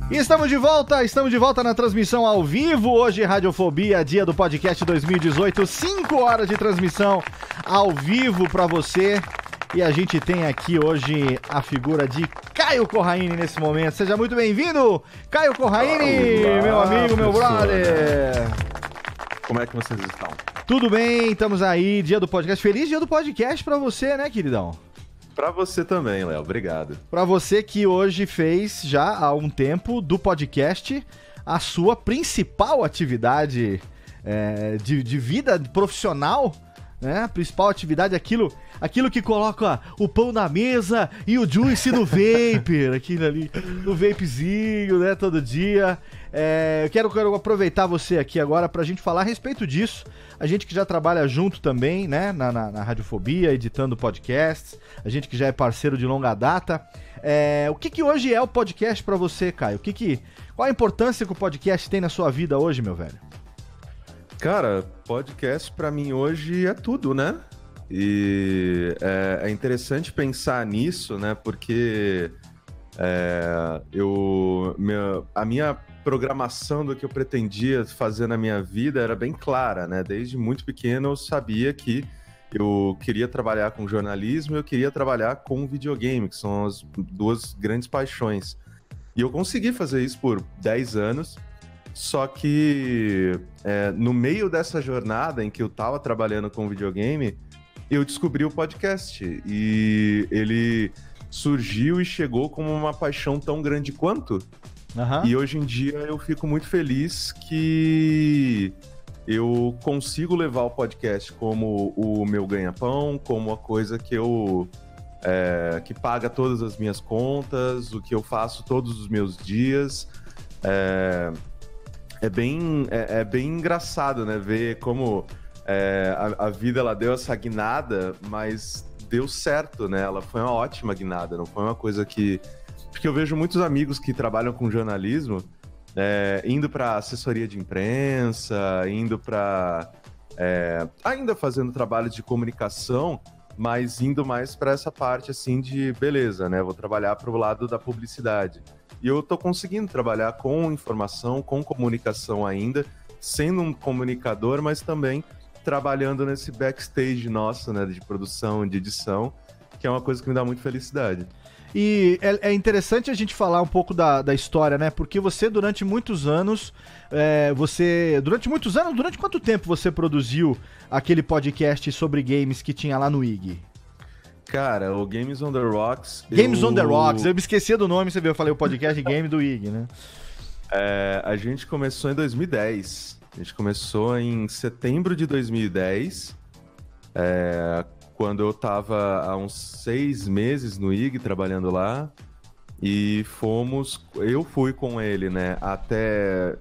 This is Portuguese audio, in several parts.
E estamos de volta na transmissão ao vivo. Hoje, Radiofobia, dia do podcast 2018, 5 horas de transmissão ao vivo para você. E a gente tem aqui hoje a figura de Caio Corraini nesse momento. Seja muito bem-vindo, Caio Corraini, meu amigo, meu brother. Como é que vocês estão? Tudo bem, estamos aí, dia do podcast. Feliz dia do podcast para você, né, queridão? Pra você também, Léo. Obrigado. Pra você que hoje fez já há um tempo do podcast a sua principal atividade de vida profissional, né? A principal atividade, aquilo que coloca o pão na mesa e o juice no vapor, aquilo ali, no vapezinho, né? Todo dia. Eu quero aproveitar você aqui agora pra gente falar a respeito disso. A gente que já trabalha junto também, né, na Radiofobia, editando podcasts, a gente que já é parceiro de longa data. O que hoje é o podcast pra você, Caio? Qual a importância que o podcast tem na sua vida hoje, meu velho? Cara, podcast pra mim hoje é tudo, né? E é interessante pensar nisso, né? Porque a minha programação do que eu pretendia fazer na minha vida era bem clara, né? Desde muito pequeno eu sabia que eu queria trabalhar com jornalismo e eu queria trabalhar com videogame, que são as duas grandes paixões. E eu consegui fazer isso por 10 anos, só que no meio dessa jornada em que eu estava trabalhando com videogame, eu descobri o podcast e ele surgiu e chegou como uma paixão tão grande quanto. Uhum. E hoje em dia eu fico muito feliz que eu consigo levar o podcast como o meu ganha-pão, como a coisa que que paga todas as minhas contas, o que eu faço todos os meus dias. É bem engraçado, né? Ver como a vida ela deu essa guinada, mas deu certo, né? Ela foi uma ótima guinada, não foi uma coisa que... Porque eu vejo muitos amigos que trabalham com jornalismo indo para assessoria de imprensa, indo para... ainda fazendo trabalho de comunicação, mas indo mais para essa parte assim de beleza, né? Vou trabalhar para o lado da publicidade. E eu tô conseguindo trabalhar com informação, com comunicação ainda, sendo um comunicador, mas também trabalhando nesse backstage nosso, né? De produção, de edição, que é uma coisa que me dá muita felicidade. E é interessante a gente falar um pouco da história, né? Porque você, durante muitos anos, durante quanto tempo você produziu aquele podcast sobre games que tinha lá no IG? Cara, o Games on the Rocks... Games on the Rocks, eu me esqueci do nome, você viu? Eu falei o podcast game do IG, né? A gente começou em 2010. A gente começou em setembro de 2010, quando eu tava há uns 6 meses no IG trabalhando lá, e eu fui com ele, né, até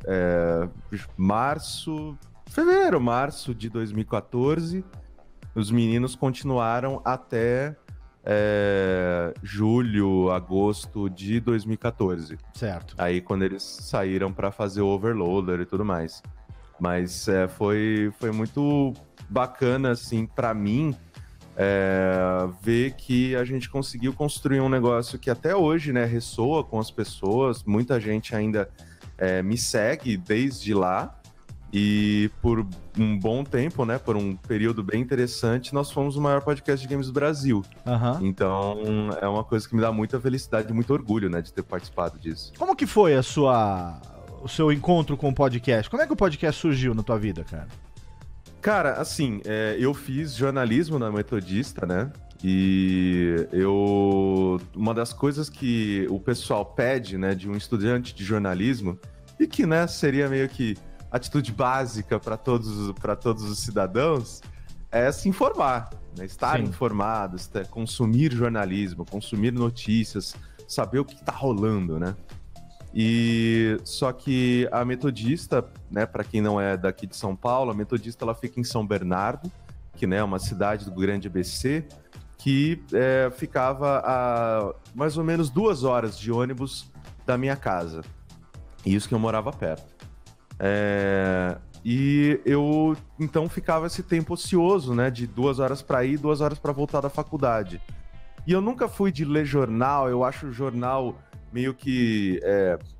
março de 2014, os meninos continuaram até julho, agosto de 2014. Certo. Aí quando eles saíram para fazer o Overloader e tudo mais. Mas foi muito bacana, assim, para mim, ver que a gente conseguiu construir um negócio que até hoje, né, ressoa com as pessoas. Muita gente ainda me segue desde lá, e por um bom tempo, né, por um período bem interessante, nós fomos o maior podcast de games do Brasil. Uhum. Então é uma coisa que me dá muita felicidade e muito orgulho, né, de ter participado disso. Como que foi o seu encontro com o podcast? Como é que o podcast surgiu na tua vida, cara? Cara, assim, eu fiz jornalismo na Metodista, né? E uma das coisas que o pessoal pede, né, de um estudante de jornalismo, e que, né, seria meio que atitude básica para todos os cidadãos, é se informar, né? Estar informado, consumir jornalismo, consumir notícias, saber o que tá rolando, né? E só que a Metodista, né, para quem não é daqui de São Paulo, a Metodista ela fica em São Bernardo, que, né, é uma cidade do Grande ABC, que ficava a mais ou menos 2 horas de ônibus da minha casa. E isso que eu morava perto. E eu então ficava esse tempo ocioso, né, de 2 horas para ir, 2 horas para voltar da faculdade. E eu nunca fui de ler jornal. Eu acho o jornal meio que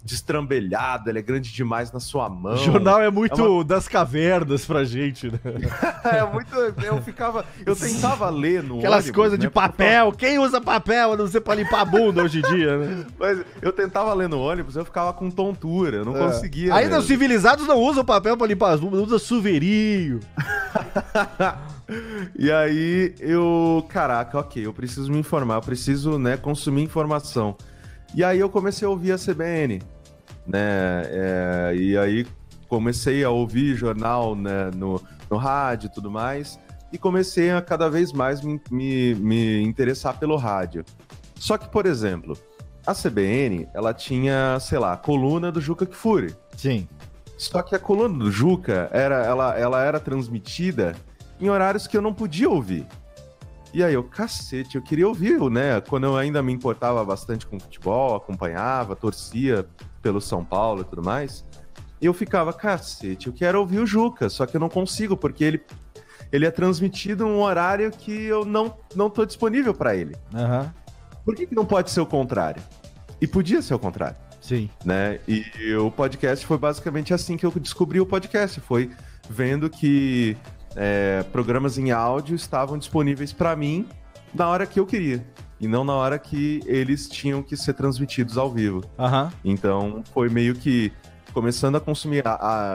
destrambelhado, ele é grande demais na sua mão. O jornal é muito das cavernas pra gente, né? Eu tentava ler no Aquelas ônibus, coisas de né, papel, quem usa papel a não ser pra limpar a bunda hoje em dia, né? Mas eu tentava ler no ônibus, eu ficava com tontura, eu não conseguia. Ainda os civilizados não usam papel pra limpar as bundas, usam suveirinho. E aí caraca, ok, eu preciso me informar, eu preciso, né, consumir informação. E aí eu comecei a ouvir a CBN, né, e aí comecei a ouvir jornal, né, no rádio e tudo mais, e comecei a cada vez mais me interessar pelo rádio. Só que, por exemplo, a CBN, ela tinha, sei lá, a coluna do Juca Kfouri. Sim. Só que a coluna do Juca, ela era transmitida em horários que eu não podia ouvir. E aí cacete, eu queria ouvir, né? Quando eu ainda me importava bastante com futebol, acompanhava, torcia pelo São Paulo e tudo mais, eu ficava, cacete, eu quero ouvir o Juca, só que eu não consigo, porque ele é transmitido em um horário que eu não tô disponível para ele. Uhum. Por que não pode ser o contrário? E podia ser o contrário. Sim. Né? E o podcast foi basicamente assim que eu descobri o podcast, foi vendo que programas em áudio estavam disponíveis para mim na hora que eu queria, e não na hora que eles tinham que ser transmitidos ao vivo. Uhum. Então foi meio que começando a consumir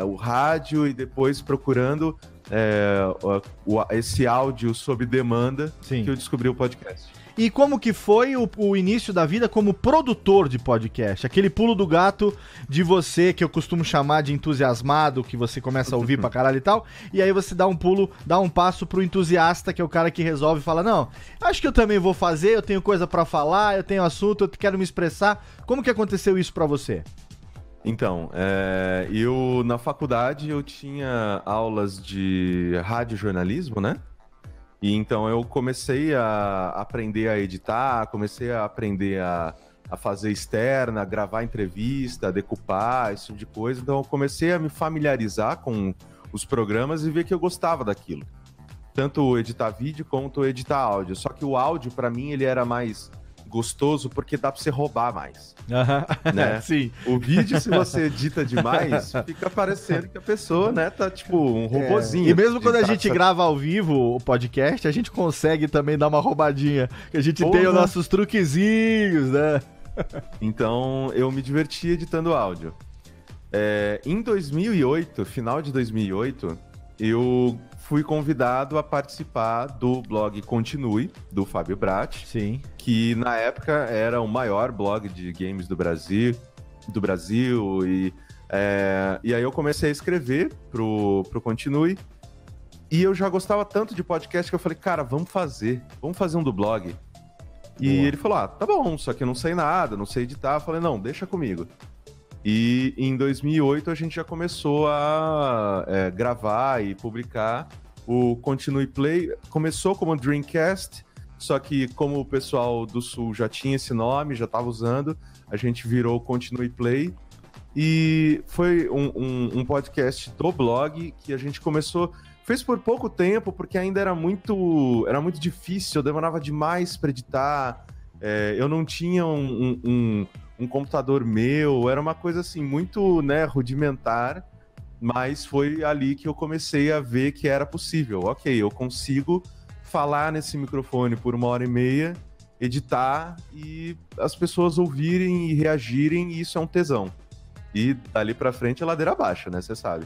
o rádio e depois procurando esse áudio sob demanda. Sim. Que eu descobri o podcast. E como que foi o início da vida como produtor de podcast? Aquele pulo do gato de você, que eu costumo chamar de entusiasmado, que você começa a ouvir pra caralho e tal, e aí você dá um passo pro entusiasta, que é o cara que resolve e fala, não, acho que eu também vou fazer, eu tenho coisa pra falar, eu tenho assunto, eu quero me expressar. Como que aconteceu isso pra você? Então, eu na faculdade eu tinha aulas de radiojornalismo, né? E então eu comecei a aprender a editar, comecei a aprender a fazer externa, a gravar entrevista, a decupar, esse tipo de coisa. Então eu comecei a me familiarizar com os programas e ver que eu gostava daquilo. Tanto editar vídeo quanto editar áudio. Só que o áudio, para mim, ele era mais gostoso porque dá pra você roubar mais. Né? Sim. O vídeo, se você edita demais, fica parecendo que a pessoa, né, tá tipo um robozinho. E mesmo quando a gente grava ao vivo o podcast, a gente consegue também dar uma roubadinha. Que a gente tem os nossos truquezinhos, né? Então, eu me diverti editando áudio. Em 2008, final de 2008, eu fui convidado a participar do blog Continue, do Fábio Bratti. Sim. Que na época era o maior blog de games do Brasil. E aí eu comecei a escrever pro Continue. E eu já gostava tanto de podcast que eu falei, cara, vamos fazer um do blog. E ele falou, tá bom, só que eu não sei nada, não sei editar. Eu falei, não, deixa comigo. E em 2008 a gente já começou a gravar e publicar o Continue Play. Começou como Dreamcast, só que como o pessoal do Sul já tinha esse nome, já estava usando, a gente virou Continue Play. E foi um podcast do blog que a gente começou... Fez por pouco tempo, porque ainda era muito difícil, eu demorava demais para editar. Eu não tinha um computador meu, era uma coisa assim muito, né, rudimentar, mas foi ali que eu comecei a ver que era possível. Ok, eu consigo falar nesse microfone por 1h30, editar e as pessoas ouvirem e reagirem, e isso é um tesão. E dali pra frente é ladeira abaixo, né, você sabe.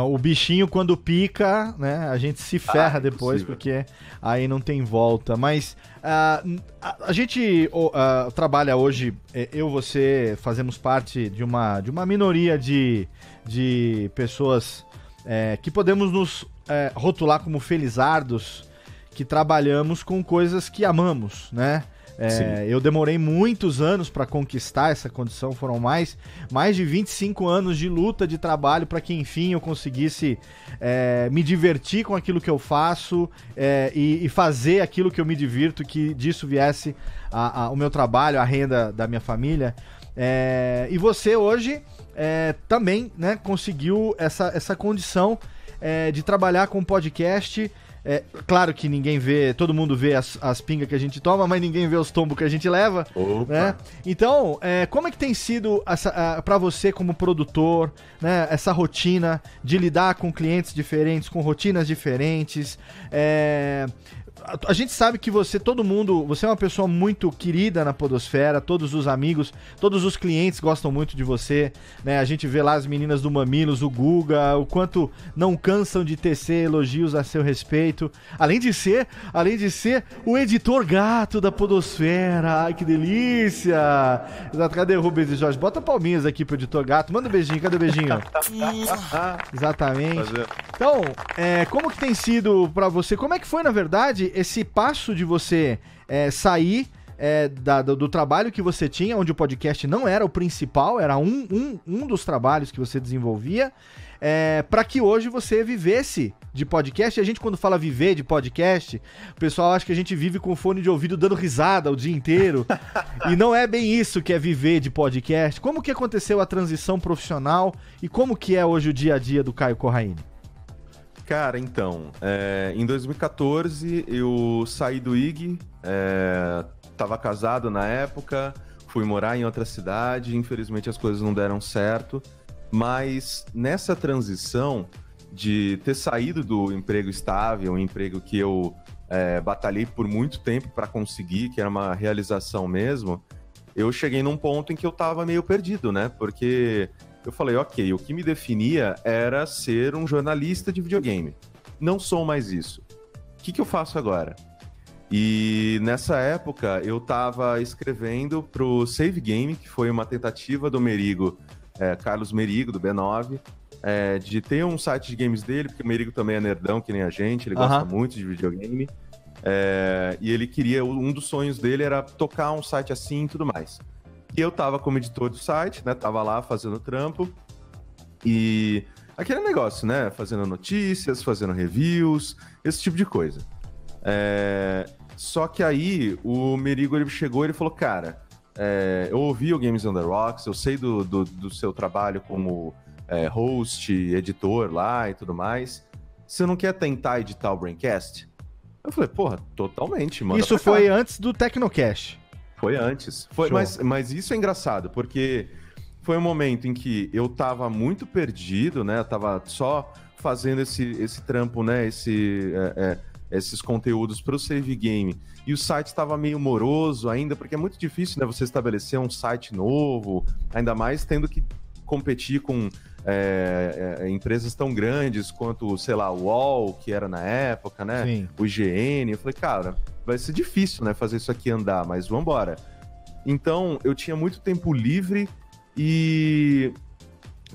O bichinho quando pica, né, a gente se ferra depois, porque aí não tem volta. Mas a gente trabalha hoje, você fazemos parte de uma minoria de pessoas que podemos nos rotular como felizardos, que trabalhamos com coisas que amamos, né? Eu demorei muitos anos para conquistar essa condição, foram mais de 25 anos de luta, de trabalho, para que enfim eu conseguisse me divertir com aquilo que eu faço e fazer aquilo que eu me divirto, que disso viesse o meu trabalho, a renda da minha família. E você hoje conseguiu essa condição de trabalhar com podcast. Claro que ninguém vê, todo mundo vê as pingas que a gente toma, mas ninguém vê os tombos que a gente leva. Né? Então, como é que tem sido para você como produtor, né, essa rotina de lidar com clientes diferentes, com rotinas diferentes? A gente sabe que você é uma pessoa muito querida na podosfera, todos os amigos, todos os clientes gostam muito de você, né? A gente vê lá as meninas do Mamilos, o Guga, o quanto não cansam de tecer elogios a seu respeito, além de ser o editor gato da podosfera. Ai, que delícia! Exato, cadê o Rubens e Jorge? Bota palminhas aqui pro editor gato, manda um beijinho, cadê o beijinho? Exatamente. Então, como que tem sido pra você, como é que foi, na verdade, esse passo de você sair do trabalho que você tinha, onde o podcast não era o principal, era um dos trabalhos que você desenvolvia, para que hoje você vivesse de podcast? E a gente, quando fala viver de podcast, o pessoal acha que a gente vive com fone de ouvido dando risada o dia inteiro, e não é bem isso que é viver de podcast. Como que aconteceu a transição profissional e como que é hoje o dia a dia do Caio Corraine? Cara, então, em 2014 eu saí do IG, tava casado na época, fui morar em outra cidade, infelizmente as coisas não deram certo, mas nessa transição de ter saído do emprego estável, um emprego que eu batalhei por muito tempo para conseguir, que era uma realização mesmo, eu cheguei num ponto em que eu tava meio perdido, né? Porque eu falei, ok, o que me definia era ser um jornalista de videogame. Não sou mais isso. O que eu faço agora? E nessa época eu tava escrevendo pro Save Game, que foi uma tentativa do Merigo, Carlos Merigo, do B9, de ter um site de games dele, porque o Merigo também é nerdão, que nem a gente, ele gosta muito de videogame. E ele queria, um dos sonhos dele era tocar um site assim e tudo mais. E eu tava como editor do site, né? Tava lá fazendo trampo. E aquele negócio, né? Fazendo notícias, fazendo reviews, esse tipo de coisa. Só que aí o Merigo ele chegou e ele falou, cara, eu ouvi o Games on the Rocks, eu sei do seu trabalho como host, editor lá e tudo mais. Você não quer tentar editar o Braincast? Eu falei, porra, totalmente, mano. Isso foi antes do Tecnocast. Foi antes. Mas isso é engraçado, porque foi um momento em que eu tava muito perdido, né? Eu tava só fazendo esse trampo, né? Esses conteúdos pro Save Game. E o site estava meio moroso ainda, porque é muito difícil, né? Você estabelecer um site novo, ainda mais tendo que competir com empresas tão grandes quanto, sei lá, o UOL, que era na época, né? Sim. O IGN. Eu falei, cara, vai ser difícil, né, fazer isso aqui andar, mas vambora. Então, eu tinha muito tempo livre e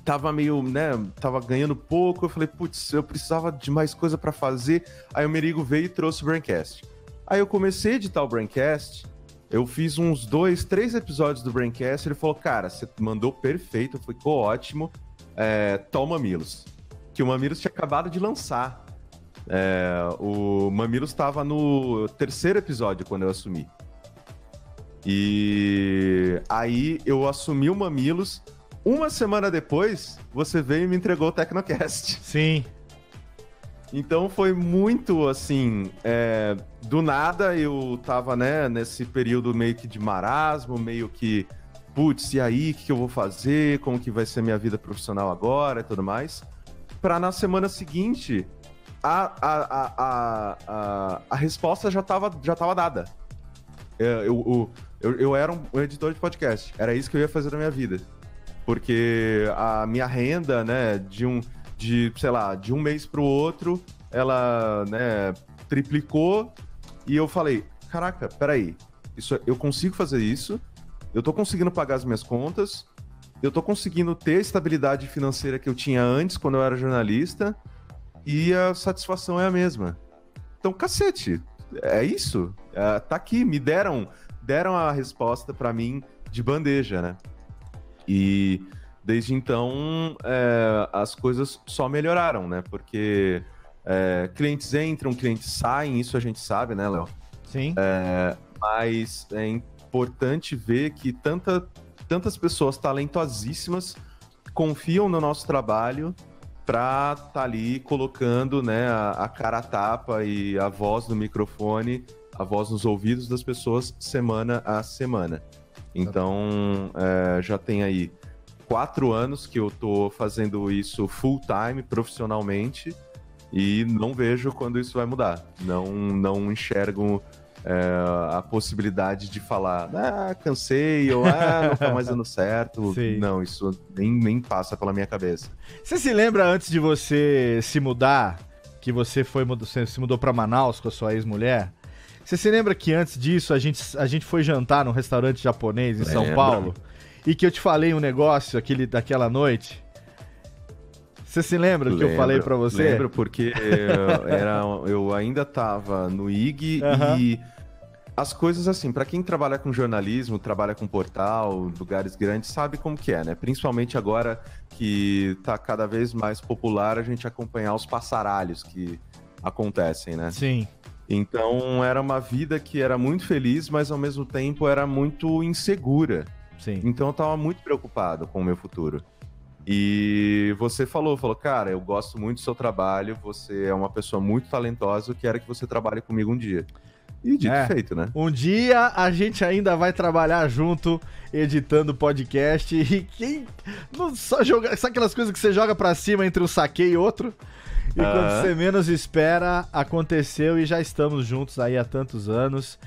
tava meio, né, tava ganhando pouco. Eu falei, putz, eu precisava de mais coisa pra fazer. Aí o Merigo veio e trouxe o Braincast. Aí eu comecei a editar o Braincast, eu fiz uns 2, 3 episódios do Braincast. Ele falou, cara, você mandou perfeito, ficou ótimo. Toma o Mamilos. Que o Mamilos tinha acabado de lançar. O Mamilos estava no 3º episódio quando eu assumi. E aí eu assumi o Mamilos. Uma semana depois, você veio e me entregou o Tecnocast. Sim. Então foi muito assim, do nada eu tava, né, nesse período meio que de marasmo, meio que, putz, e aí, o que eu vou fazer? Como que vai ser minha vida profissional agora e tudo mais? Pra na semana seguinte, a resposta já tava dada. Eu era um editor de podcast, era isso que eu ia fazer na minha vida. Porque a minha renda, né, de um mês pro outro, ela, né, triplicou, e eu falei, caraca, peraí, eu consigo fazer isso, eu tô conseguindo pagar as minhas contas, eu tô conseguindo ter a estabilidade financeira que eu tinha antes, quando eu era jornalista, e a satisfação é a mesma. Então, cacete, é isso, tá aqui, me deram a resposta pra mim de bandeja, né? E desde então, as coisas só melhoraram, né? Porque clientes entram, clientes saem, isso a gente sabe, né, Léo? Sim. Mas é importante ver que tantas pessoas talentosíssimas confiam no nosso trabalho pra tá ali colocando, né, a cara a tapa e a voz no microfone, a voz nos ouvidos das pessoas semana a semana. Então, já tem aí 4 anos que eu tô fazendo isso full time, profissionalmente, e não vejo quando isso vai mudar. Não enxergo a possibilidade de falar, cansei, ou não tá mais dando certo. Sim. Não, isso nem passa pela minha cabeça. Você se lembra antes de você se mudar, que você se mudou pra Manaus com a sua ex-mulher? Você se lembra que antes disso a gente foi jantar num restaurante japonês em São Paulo? E que eu te falei um negócio daquela noite? Você se lembra do que eu falei pra você? Lembro, porque eu ainda tava no IG e as coisas assim, pra quem trabalha com jornalismo, trabalha com portal, lugares grandes, sabe como que é, né? Principalmente agora que tá cada vez mais popular a gente acompanhar os passaralhos que acontecem, né? Sim. Então era uma vida que era muito feliz, mas ao mesmo tempo era muito insegura. Sim. Então eu tava muito preocupado com o meu futuro. E você falou, cara, eu gosto muito do seu trabalho, você é uma pessoa muito talentosa, eu quero que você trabalhe comigo um dia. E dito e feito, né? Um dia a gente ainda vai trabalhar junto, editando podcast, e quem não só joga, sabe aquelas coisas que você joga pra cima entre um saque e outro? E quando você menos espera, aconteceu e já estamos juntos aí há tantos anos.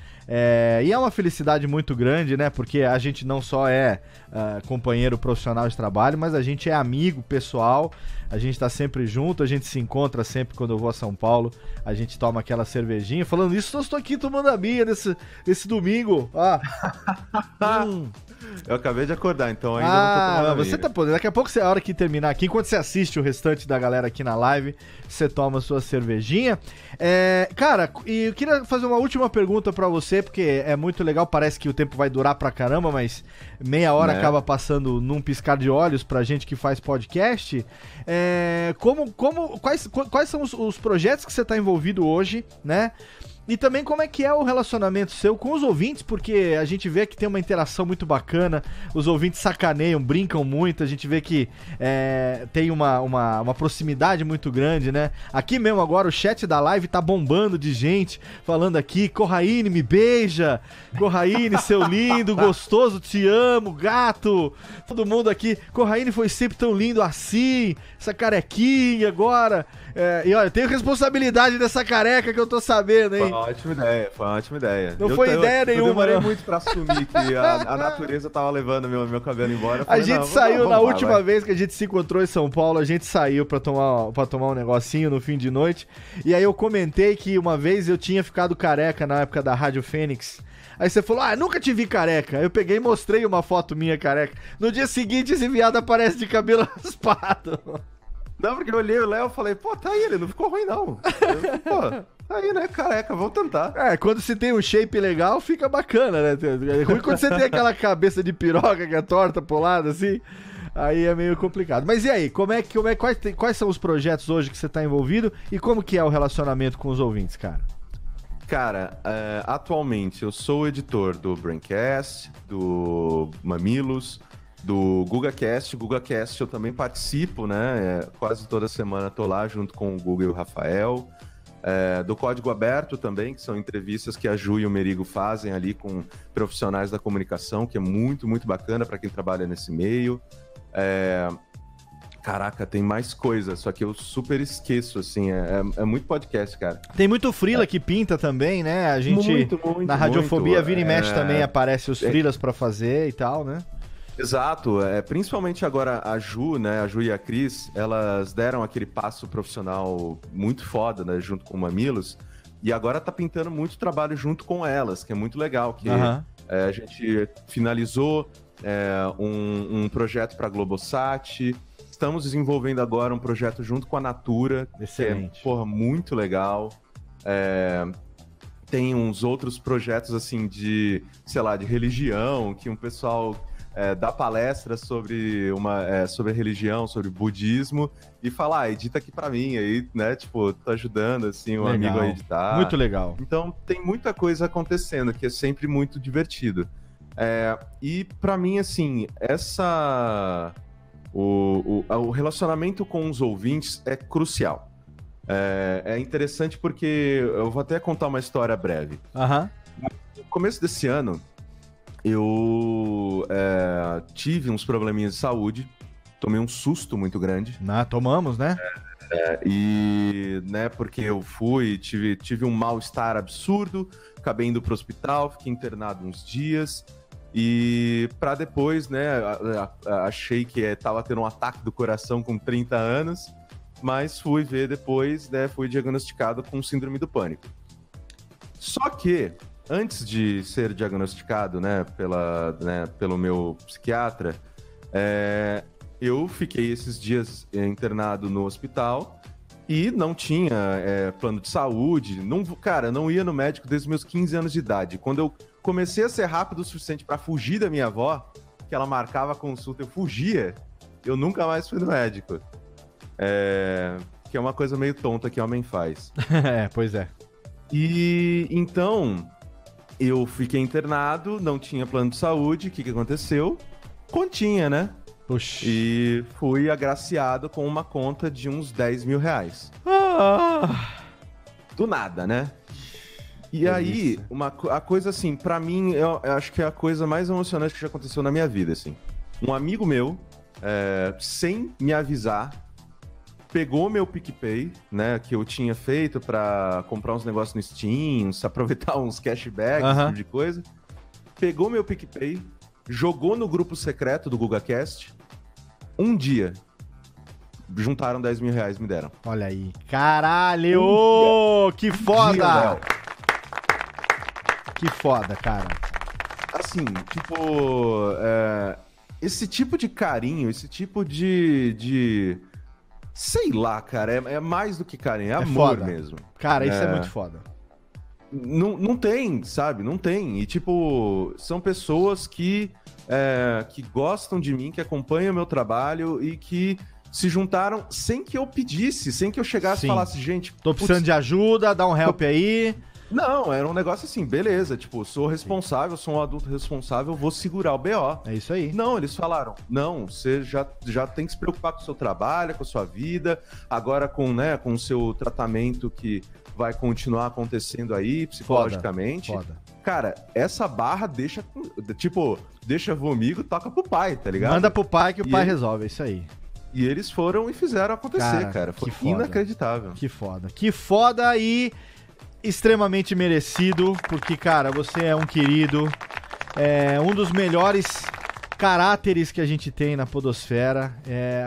E é uma felicidade muito grande, né? Porque a gente não só é companheiro profissional de trabalho, mas a gente é amigo pessoal, a gente tá sempre junto, a gente se encontra sempre quando eu vou a São Paulo, a gente toma aquela cervejinha. Falando isso, eu estou aqui tomando a minha desse domingo. Eu acabei de acordar, então ainda não tô tomando a minha. Você tá podendo. Daqui a pouco, a hora que terminar aqui, enquanto você assiste o restante da galera aqui na live, você toma a sua cervejinha. Cara, e eu queria fazer uma última pergunta pra você, porque é muito legal, parece que o tempo vai durar pra caramba, mas meia hora acaba passando num piscar de olhos pra gente que faz podcast. Quais são os projetos que você tá envolvido hoje, né? E também como é que é o relacionamento seu com os ouvintes, porque a gente vê que tem uma interação muito bacana, os ouvintes sacaneiam, brincam muito, a gente vê que tem uma proximidade muito grande, né? Aqui mesmo agora o chat da live tá bombando de gente falando aqui, Corraine, me beija, Corraine, seu lindo, gostoso, te amo, gato, todo mundo aqui, Corraine foi sempre tão lindo assim, essa carequinha agora... e olha, eu tenho responsabilidade dessa careca que eu tô sabendo, hein? Foi uma ótima ideia. Não foi ideia nenhuma, Eu demorei não. muito pra assumir que a natureza tava levando meu cabelo embora. A gente saiu na última vez que a gente se encontrou em São Paulo, a gente saiu pra tomar um negocinho no fim de noite. E aí eu comentei que uma vez eu tinha ficado careca na época da Rádio Fênix. Aí você falou, nunca te vi careca. Eu peguei e mostrei uma foto minha careca. No dia seguinte esse viado aparece de cabelo raspado. Não, porque eu olhei o Léo e falei, tá aí, ele não ficou ruim, não. Tá aí, né, careca, vamos tentar. Quando se tem um shape legal, fica bacana, né? É ruim quando você tem aquela cabeça de piroca que é torta pro lado, assim, aí é meio complicado. Mas e aí, quais são os projetos hoje que você tá envolvido e como que é o relacionamento com os ouvintes, cara? Cara, atualmente eu sou o editor do Braincast, do Mamilos, do GugaCast. O GugaCast eu também participo, né? Quase toda semana tô lá junto com o Guga e o Rafael. Do Código Aberto também, que são entrevistas que a Ju e o Merigo fazem ali com profissionais da comunicação, que é muito, muito bacana para quem trabalha nesse meio. Caraca, tem mais coisas, só que eu super esqueço, assim, é muito podcast, cara. Tem muito freela que pinta também, né? A gente, muito, na Radiofobia, vira e mexe também, aparece os freelas pra fazer e tal, né? Exato, principalmente agora a Ju, né, a Ju e a Cris, elas deram aquele passo profissional muito foda, né, junto com o Mamilos, e agora tá pintando muito trabalho junto com elas, que é muito legal, que a gente finalizou um projeto pra Globosat, estamos desenvolvendo agora um projeto junto com a Natura, excelente. Que é, muito legal, tem uns outros projetos, assim, de, sei lá, de religião, que um pessoal... dá palestras sobre sobre religião, sobre budismo, e falar, edita aqui pra mim, aí, né, tipo, tô ajudando, assim, amigo a editar. Muito legal. Então, tem muita coisa acontecendo, que é sempre muito divertido. E pra mim, assim, O relacionamento com os ouvintes é crucial. É interessante porque eu vou até contar uma história breve. No começo desse ano, eu tive uns probleminhas de saúde, tomei um susto muito grande. Tomamos, né? E, né, porque eu tive um mal-estar absurdo, acabei indo pro hospital, fiquei internado uns dias, e pra depois, né, achei que tava tendo um ataque do coração com 30 anos, mas fui ver depois, né, fui diagnosticado com síndrome do pânico. Só que, antes de ser diagnosticado, né, pelo meu psiquiatra, eu fiquei esses dias internado no hospital e não tinha plano de saúde. Não ia no médico desde os meus 15 anos de idade. Quando eu comecei a ser rápido o suficiente para fugir da minha avó, que ela marcava a consulta, eu fugia, eu nunca mais fui no médico. Que é uma coisa meio tonta que homem faz. Pois é. E então, eu fiquei internado, não tinha plano de saúde. O que aconteceu? Continha, né? Puxa. E fui agraciado com uma conta de uns 10 mil reais. Do nada, né? E aí, a coisa assim, pra mim, eu acho que é a coisa mais emocionante que já aconteceu na minha vida, assim. Um amigo meu, sem me avisar, pegou meu PicPay, né, que eu tinha feito pra comprar uns negócios no Steam, aproveitar uns cashbacks, esse tipo de coisa. Pegou meu PicPay, jogou no grupo secreto do GugaCast. Um dia, juntaram 10 mil reais e me deram. Olha aí. Caralho! Que foda! Que foda, cara. Assim, tipo... esse tipo de carinho, esse tipo de... Sei lá, cara. É mais do que carinho. É amor foda mesmo. Cara, isso é muito foda. Não tem, sabe? Não tem. E, tipo, são pessoas que gostam de mim, que acompanham o meu trabalho e que se juntaram sem que eu pedisse, sem que eu chegasse e falasse, gente... Tô precisando de ajuda, dá um help aí. Não, era um negócio assim, beleza, tipo, sou responsável, sou um adulto responsável, vou segurar o BO. É isso aí. Não, eles falaram, não, você já tem que se preocupar com o seu trabalho, com a sua vida, agora com o seu tratamento que vai continuar acontecendo aí, psicologicamente. Foda. Cara, essa barra deixa comigo, toca pro pai, tá ligado? Manda pro pai que o pai resolve, é isso aí. E eles foram e fizeram acontecer, cara. Foi inacreditável. Que foda. Que foda e extremamente merecido, porque, cara, você é um querido, um dos melhores caráteres que a gente tem na podosfera.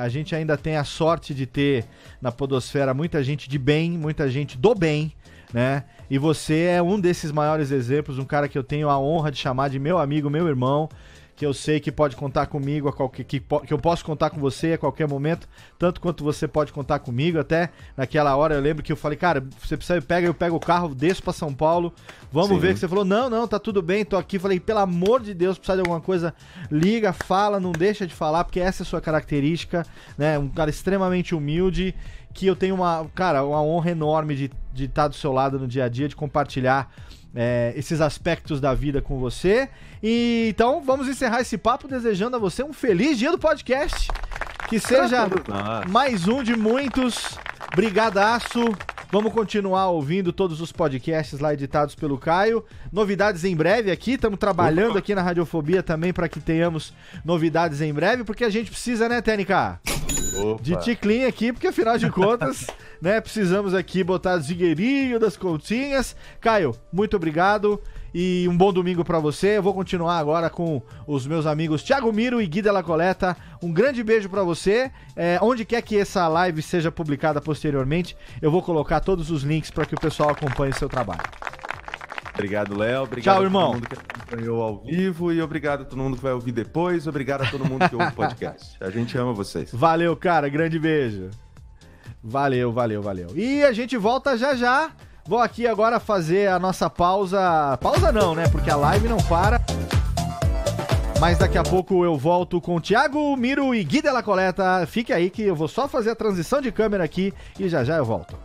A gente ainda tem a sorte de ter na podosfera muita gente de bem, muita gente do bem, né? E você é um desses maiores exemplos, um cara que eu tenho a honra de chamar de meu amigo, meu irmão, que eu sei que pode contar comigo, que eu posso contar com você a qualquer momento, tanto quanto você pode contar comigo. Até naquela hora eu lembro que eu falei, cara, você precisa, eu pego o carro, desço pra São Paulo, vamos ver, que você falou, não, tá tudo bem, tô aqui. Falei, pelo amor de Deus, precisa de alguma coisa, liga, fala, não deixa de falar, porque essa é a sua característica, né, um cara extremamente humilde, que eu tenho uma honra enorme de estar do seu lado no dia a dia, de compartilhar esses aspectos da vida com você. E então vamos encerrar esse papo desejando a você um feliz dia do podcast, que seja mais um de muitos. Brigadaço. Vamos continuar ouvindo todos os podcasts lá editados pelo Caio. Novidades em breve aqui, estamos trabalhando aqui na Radiofobia também para que tenhamos novidades em breve, porque a gente precisa, né, TNK? De ticlin aqui, porque afinal de contas, né, precisamos aqui botar zigueirinho das continhas. Caio, muito obrigado e um bom domingo pra você. Eu vou continuar agora com os meus amigos Thiago Miro e Gui Della Coleta. Um grande beijo pra você. Onde quer que essa live seja publicada posteriormente, eu vou colocar todos os links para que o pessoal acompanhe o seu trabalho. Obrigado, Léo. Obrigado Tchau, irmão. a todo mundo que acompanhou ao vivo e obrigado a todo mundo que vai ouvir depois. Obrigado a todo mundo que ouve o podcast. A gente ama vocês. Valeu, cara. Grande beijo. Valeu. E a gente volta já. Vou aqui agora fazer a nossa pausa. Pausa não, né? Porque a live não para. Mas daqui a pouco eu volto com o Thiago Miro e Gui Della Coleta. Fique aí que eu vou só fazer a transição de câmera aqui e já eu volto.